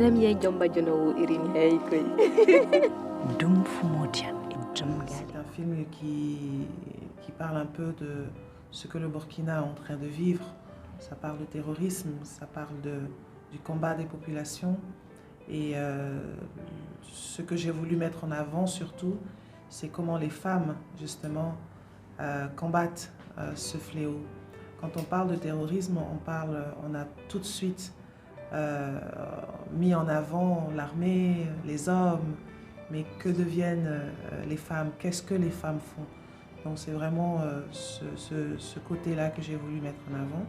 Madame Yaye Diombajono Irin Hey koy. C'est un film qui parle un peu de ce que le Burkina est en train de vivre. Ça parle de terrorisme, ça parle du combat des populations. Et ce que j'ai voulu mettre en avant surtout, c'est comment les femmes, justement, combattent ce fléau. Quand on parle de terrorisme, on a tout de suite mis en avant l'armée, les hommes, mais que deviennent les femmes? Qu'est-ce que les femmes font? Donc c'est vraiment ce côté-là que j'ai voulu mettre en avant.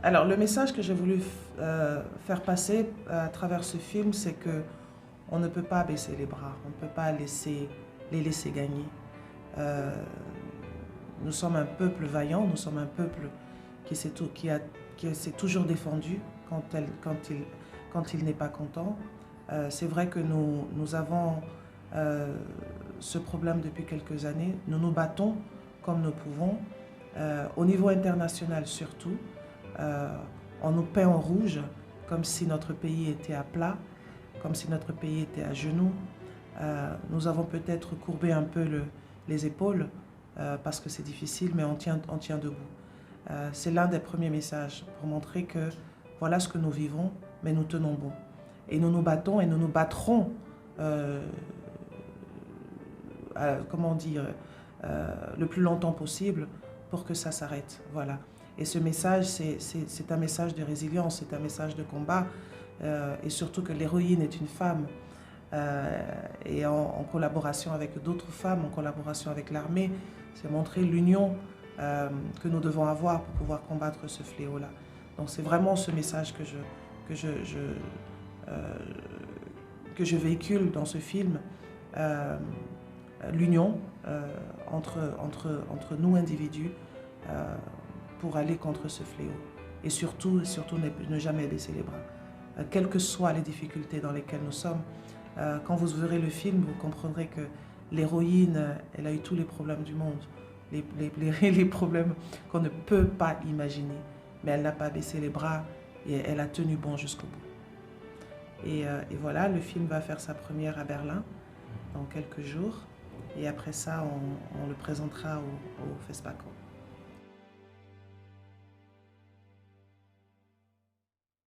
Alors le message que j'ai voulu faire passer à travers ce film, c'est que on ne peut pas baisser les bras, on ne peut pas les laisser gagner. Nous sommes un peuple vaillant, nous sommes un peuple qui s'est toujours défendu quand il n'est pas content. C'est vrai que nous avons ce problème depuis quelques années. Nous nous battons comme nous pouvons. Au niveau international surtout, on nous peint en rouge comme si notre pays était à plat, comme si notre pays était à genoux. Nous avons peut-être courbé un peu les épaules parce que c'est difficile, mais on tient debout. C'est l'un des premiers messages pour montrer que voilà ce que nous vivons, mais nous tenons bon. Et nous nous battons et nous nous battrons, comment dire, le plus longtemps possible pour que ça s'arrête. Voilà. Et ce message, c'est un message de résilience, c'est un message de combat, et surtout que l'héroïne est une femme. Et en collaboration avec d'autres femmes, en collaboration avec l'armée, c'est montrer l'union que nous devons avoir pour pouvoir combattre ce fléau-là. Donc c'est vraiment ce message que je véhicule dans ce film, l'union entre nous individus pour aller contre ce fléau. Et surtout ne jamais baisser les bras. Quelles que soient les difficultés dans lesquelles nous sommes, quand vous verrez le film, vous comprendrez que l'héroïne, elle a eu tous les problèmes du monde, les problèmes qu'on ne peut pas imaginer. Mais elle n'a pas baissé les bras et elle a tenu bon jusqu'au bout. Et voilà, le film va faire sa première à Berlin dans quelques jours. Et après ça, on le présentera au FESPACO.